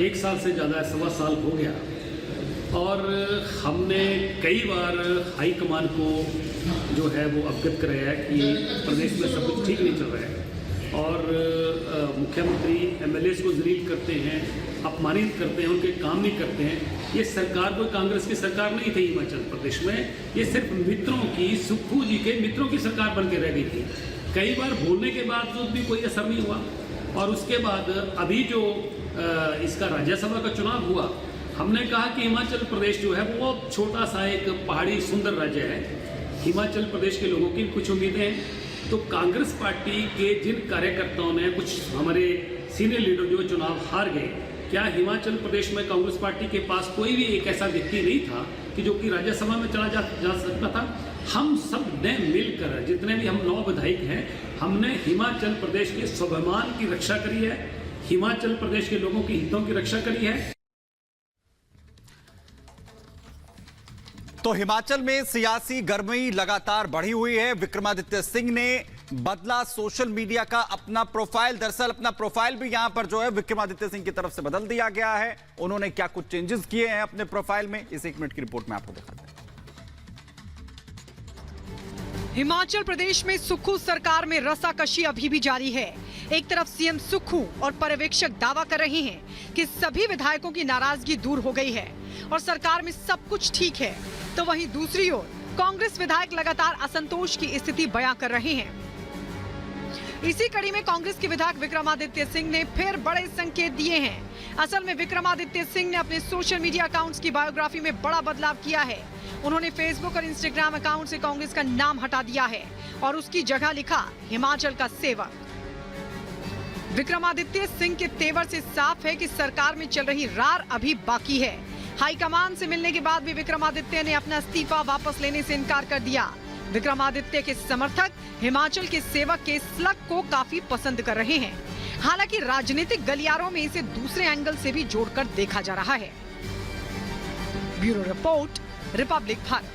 1 साल से ज़्यादा, 1.25 साल हो गया और हमने कई बार हाईकमान को जो है वो अवगत कराया है कि प्रदेश में सब कुछ ठीक नहीं चल रहा है और मुख्यमंत्री एमएलए को जलील करते हैं, अपमानित करते हैं, उनके काम नहीं करते हैं। ये सरकार कोई कांग्रेस की सरकार नहीं थी हिमाचल प्रदेश में, ये सिर्फ मित्रों की, सुक्खू जी के मित्रों की सरकार बन के रह गई थी। कई बार बोलने के बावजूद भी कोई असर नहीं हुआ और उसके बाद अभी जो इसका राज्यसभा का चुनाव हुआ, हमने कहा कि हिमाचल प्रदेश जो है वो छोटा सा एक पहाड़ी सुंदर राज्य है, हिमाचल प्रदेश के लोगों की कुछ उम्मीदें हैं। तो कांग्रेस पार्टी के जिन कार्यकर्ताओं ने, कुछ हमारे सीनियर लीडर जो चुनाव हार गए, क्या हिमाचल प्रदेश में कांग्रेस पार्टी के पास कोई भी एक ऐसा व्यक्ति नहीं था कि जो कि राज्यसभा में चला जा सकता था? हम सब ने मिलकर, जितने भी हम 9 विधायक हैं, हमने हिमाचल प्रदेश के स्वाभिमान की रक्षा करी है, हिमाचल प्रदेश के लोगों के हितों की रक्षा करी है। तो हिमाचल में सियासी गर्मी लगातार बढ़ी हुई है। विक्रमादित्य सिंह ने बदला सोशल मीडिया का अपना प्रोफाइल। दरअसल अपना प्रोफाइल भी यहां पर जो है विक्रमादित्य सिंह की तरफ से बदल दिया गया है। उन्होंने क्या कुछ चेंजेस किए हैं अपने प्रोफाइल में, इस 1 मिनट की रिपोर्ट में आपको दिखाते हैं। हिमाचल प्रदेश में सुक्खू सरकार में रसाकशी अभी भी जारी है। एक तरफ सीएम सुक्खू और पर्यवेक्षक दावा कर रहे हैं कि सभी विधायकों की नाराजगी दूर हो गई है और सरकार में सब कुछ ठीक है, तो वहीं दूसरी ओर कांग्रेस विधायक लगातार असंतोष की स्थिति बयां कर रहे हैं। इसी कड़ी में कांग्रेस के विधायक विक्रमादित्य सिंह ने फिर बड़े संकेत दिए हैं। असल में विक्रमादित्य सिंह ने अपने सोशल मीडिया अकाउंट्स की बायोग्राफी में बड़ा बदलाव किया है। उन्होंने फेसबुक और इंस्टाग्राम अकाउंट से कांग्रेस का नाम हटा दिया है और उसकी जगह लिखा हिमाचल का सेवक। विक्रमादित्य सिंह के तेवर से साफ है कि सरकार में चल रही रार अभी बाकी है। हाईकमान से मिलने के बाद भी विक्रमादित्य ने अपना इस्तीफा वापस लेने से इनकार कर दिया। विक्रमादित्य के समर्थक हिमाचल के सेवक के स्लग को काफी पसंद कर रहे हैं। हालांकि राजनीतिक गलियारों में इसे दूसरे एंगल से भी जोड़कर देखा जा रहा है। Bureau report, Republic Bharat.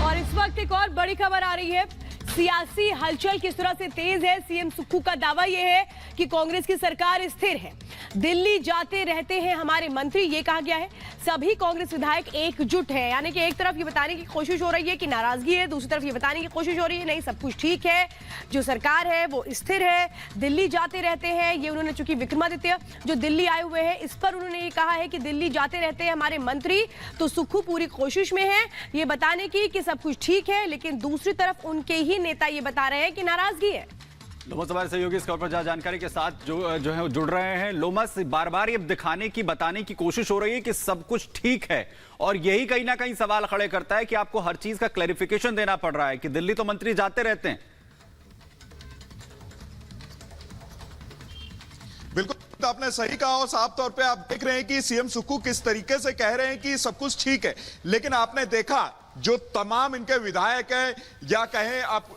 और इस वक्त एक और बड़ी खबर आ रही है। सियासी हलचल किस तरह से तेज है। सीएम सुक्खू का दावा यह है कि कांग्रेस की सरकार स्थिर है, दिल्ली जाते रहते हैं हमारे मंत्री, ये कहा गया है। सभी कांग्रेस विधायक एकजुट हैं, यानी कि एक तरफ ये बताने की कोशिश हो रही है कि नाराजगी है, दूसरी तरफ ये बताने की कोशिश हो रही है नहीं सब कुछ ठीक है, जो सरकार है वो स्थिर है, दिल्ली जाते रहते हैं। ये उन्होंने, चूंकि विक्रमादित्य जो दिल्ली आए हुए हैं, इस पर उन्होंने ये कहा है कि दिल्ली जाते रहते हैं हमारे मंत्री, तो सुक्खू पूरी कोशिश में है ये बताने की कि सब कुछ ठीक है, लेकिन दूसरी तरफ उनके ही नेता ये बता रहे हैं कि नाराजगी है। लोमस हमारे सहयोगी इस खबर पर जानकारी के साथ जो है जुड़ रहे हैं। लोमस, बार बार ये दिखाने की, बताने की कोशिश हो रही है कि सब कुछ ठीक है और यही कहीं ना कहीं सवाल खड़े करता है कि आपको हर चीज का क्लैरिफिकेशन देना पड़ रहा है कि दिल्ली तो मंत्री जाते रहते हैं। बिल्कुल, तो आपने सही कहा और साफ तौर पे आप देख रहे हैं कि सीएम सुक्खू किस तरीके से कह रहे हैं कि सब कुछ ठीक है, लेकिन आपने देखा जो तमाम इनके विधायक हैं या कहें आप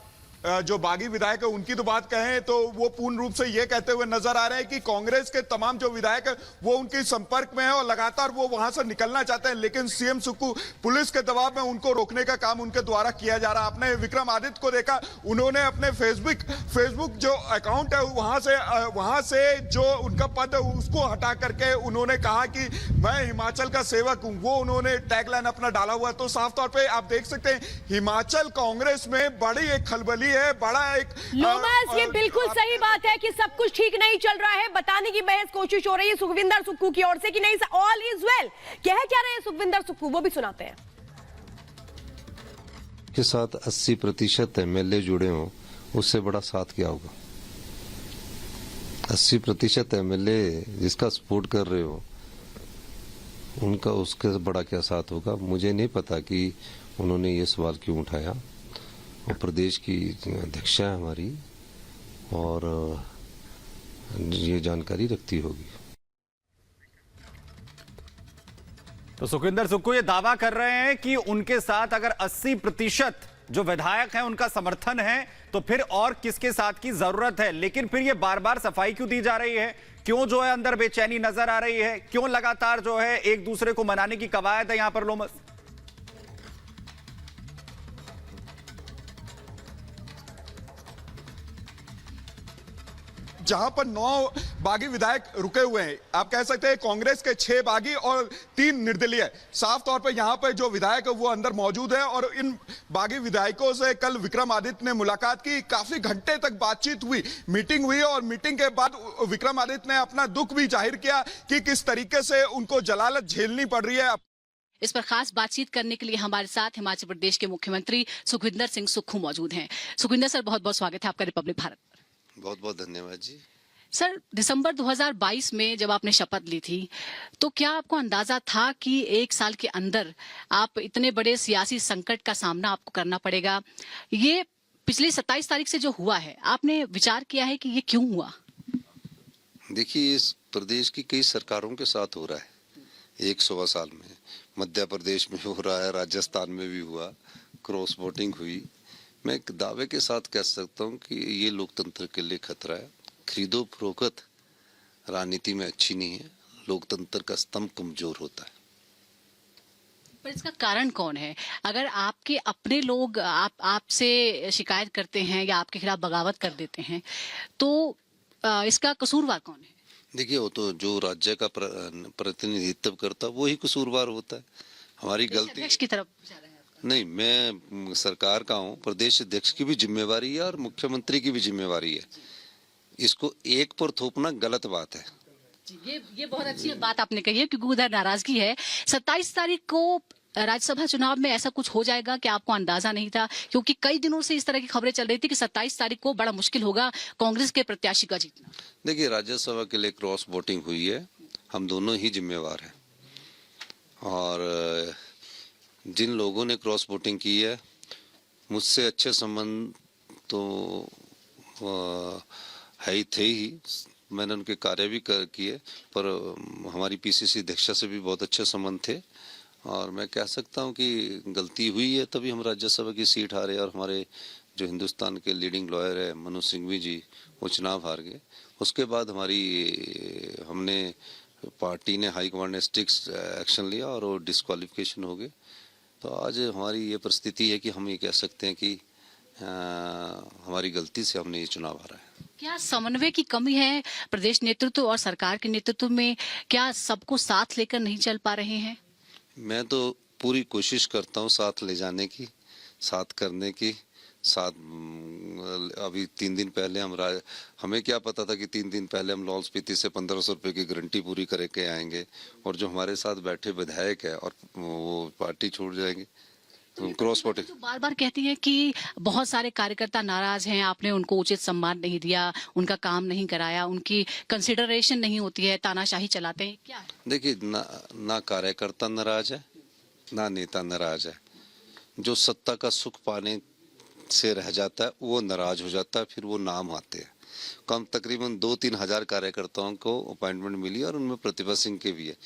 जो बागी विधायक है उनकी तो बात कहें तो वो पूर्ण रूप से ये कहते हुए नजर आ रहे हैं कि कांग्रेस के तमाम जो विधायक है वो उनके संपर्क में है और लगातार वो वहां से निकलना चाहते हैं, लेकिन सीएम सुक्खू पुलिस के दबाव में उनको रोकने का काम उनके द्वारा किया जा रहा है। आपने विक्रमादित्य को देखा, उन्होंने अपने फेसबुक जो अकाउंट है वहां से जो उनका पद है उसको हटा करके उन्होंने कहा कि मैं हिमाचल का सेवक हूं, वो उन्होंने टैगलाइन अपना डाला हुआ है। तो साफ तौर पर आप देख सकते हैं हिमाचल कांग्रेस में बड़ी एक खलबली है, बड़ा एक लोमस, ये बिल्कुल सही बात है कि सब कुछ ठीक नहीं चल रहा है, बताने की बहस कोशिश हो रही है सुखविंदर सुक्खू की ओर से कि नहीं ऑल इज वेल। क्या रहे हैं सुखविंदर सुक्खू, वो भी सुनाते हैं। के साथ 80% एमएलए जुड़े हों, उससे बड़ा साथ क्या होगा? 80% एमएलए जिसका सपोर्ट कर रहे हो उनका, उसके बड़ा क्या साथ होगा? मुझे नहीं पता कि उन्होंने ये सवाल क्यों उठाया। और प्रदेश की अध्यक्षा है हमारी और ये जानकारी रखती होगी। तो सुखविंदर सुक्खू ये दावा कर रहे हैं कि उनके साथ अगर 80% जो विधायक हैं उनका समर्थन है तो फिर और किसके साथ की जरूरत है। लेकिन फिर ये बार बार सफाई क्यों दी जा रही है, क्यों जो है अंदर बेचैनी नजर आ रही है, क्यों लगातार जो है एक दूसरे को मनाने की कवायद है यहां पर लोमस? जहां पर 9 बागी विधायक रुके हुए हैं। आप कह सकते हैं कांग्रेस के 6 बागी और 3 निर्दलीय। साफ तौर पर यहां पर जो विधायक है वो अंदर मौजूद है और इन बागी विधायकों से कल विक्रमादित्य ने मुलाकात की। काफी घंटे तक बातचीत हुई, मीटिंग हुई और मीटिंग के बाद विक्रमादित्य ने अपना दुख भी जाहिर किया कि किस तरीके से उनको जलालत झेलनी पड़ रही है। इस पर खास बातचीत करने के लिए हमारे साथ हिमाचल प्रदेश के मुख्यमंत्री सुखविंदर सिंह सुक्खू मौजूद हैं। सुखविंदर सर, बहुत बहुत स्वागत है आपका रिपब्लिक भारत पर। बहुत बहुत धन्यवाद जी। सर, दिसंबर 2022 में जब आपने शपथ ली थी तो क्या आपको अंदाजा था कि 1 साल के अंदर आप इतने बड़े सियासी संकट का सामना आपको करना पड़ेगा? ये पिछली 27 तारीख से जो हुआ है, आपने विचार किया है कि ये क्यों हुआ? देखिए, इस प्रदेश की कई सरकारों के साथ हो रहा है 1 साल में। मध्य प्रदेश में हो रहा है, राजस्थान में भी हुआ, क्रॉस वोटिंग हुई। मैं एक दावे के साथ कह सकता हूं कि ये लोकतंत्र के लिए खतरा है। खरीदो फरोख्त राजनीति में अच्छी नहीं है, लोकतंत्र का स्तंभ कमजोर होता है। पर इसका कारण कौन है? अगर आपके अपने लोग आपसे शिकायत करते हैं या आपके खिलाफ बगावत कर देते हैं तो इसका कसूरवार कौन है? देखिए, वो तो जो राज्य का प्रतिनिधित्व करता है वही कसूरवार होता है। हमारी गलती अध्यक्ष की तरफ जा रहा है आपका? नहीं, मैं सरकार का हूँ, प्रदेश अध्यक्ष की भी जिम्मेवारी है और मुख्यमंत्री की भी जिम्मेवारी है। इसको एक पर थोपना गलत बात है। ये बहुत अच्छी बात आपने कही है, क्योंकि उधर नाराजगी है। 27 तारीख को राज्यसभा चुनाव में ऐसा कुछ हो जाएगा कि आपको अंदाजा नहीं था? क्योंकि कई दिनों से इस तरह की खबरें चल रही थी कि 27 तारीख को बड़ा मुश्किल होगा कांग्रेस के प्रत्याशी का जीतना। देखिए, राज्यसभा के लिए क्रॉस वोटिंग हुई है, हम दोनों ही जिम्मेवार हैं। और जिन लोगों ने क्रॉस वोटिंग की है, मुझसे अच्छे संबंध तो है ही थे ही। मैंने उनके कार्य भी किए, पर हमारी पीसीसी अध्यक्षा से भी बहुत अच्छे संबंध थे। और मैं कह सकता हूं कि गलती हुई है, तभी हम राज्यसभा की सीट हारे और हमारे जो हिंदुस्तान के लीडिंग लॉयर है मनोज सिंघवी जी, वो चुनाव हार गए। उसके बाद हमने पार्टी ने हाईकमांड ने स्ट्रिक्ट एक्शन लिया और वो डिस्क्वालिफिकेशन हो गए। तो आज हमारी ये परिस्थिति है कि हम ये कह सकते हैं कि हमारी गलती से हमने ये चुनाव हारा है। क्या समन्वय की कमी है प्रदेश नेतृत्व और सरकार के नेतृत्व में? क्या सबको साथ लेकर नहीं चल पा रहे हैं? मैं तो पूरी कोशिश करता हूँ साथ ले जाने की, साथ करने की। अभी 3 दिन पहले हमें क्या पता था कि 3 दिन पहले हम लाहौल स्पीति से 1500 रुपए की गारंटी पूरी करके आएंगे और जो हमारे साथ बैठे विधायक है और वो पार्टी छोड़ जाएंगे। क्रॉस वोटिंग जो बार बार कहती है कि बहुत सारे कार्यकर्ता नाराज हैं, आपने उनको उचित सम्मान नहीं दिया, उनका काम नहीं कराया, उनकी कंसिडरेशन नहीं होती है, तानाशाही चलाते हैं, क्या है? देखिए, ना कार्यकर्ता नाराज है, ना नेता नाराज है। जो सत्ता का सुख पाने से रह जाता है वो नाराज हो जाता है, फिर वो नाम आते हैं। कम तकरीबन 2-3 हजार कार्यकर्ताओं को अपॉइंटमेंट मिली और उनमें प्रतिभा सिंह के भी है।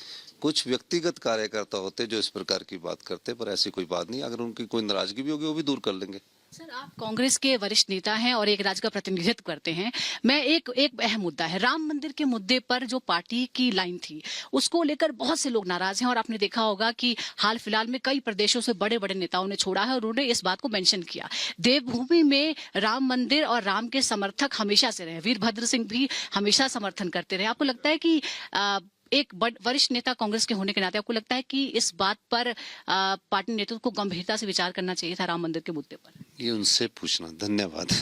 कुछ व्यक्तिगत कार्यकर्ता होते जो इस प्रकार की बात करते, पर ऐसी कोई बात नहीं। अगर उनकी कोई नाराजगी भी होगी वो भी दूर कर लेंगे। सर, आप कांग्रेस के वरिष्ठ नेता हैं और एक राज्य का प्रतिनिधित्व करते हैं। मैं एक अहम मुद्दा है, राम मंदिर के मुद्दे पर जो पार्टी की लाइन थी उसको लेकर बहुत से लोग नाराज हैं और आपने देखा होगा कि हाल फिलहाल में कई प्रदेशों से बड़े बड़े नेताओं ने छोड़ा है और उन्होंने इस बात को मेंशन किया। देवभूमि में राम मंदिर और राम के समर्थक हमेशा से रहे, वीरभद्र सिंह भी हमेशा समर्थन करते रहे। आपको लगता है कि एक वरिष्ठ नेता कांग्रेस के होने के नाते आपको लगता है कि इस बात पर पार्टी नेतृत्व को गंभीरता से विचार करना चाहिए था राम मंदिर के मुद्दे पर? ये उनसे पूछना। धन्यवाद।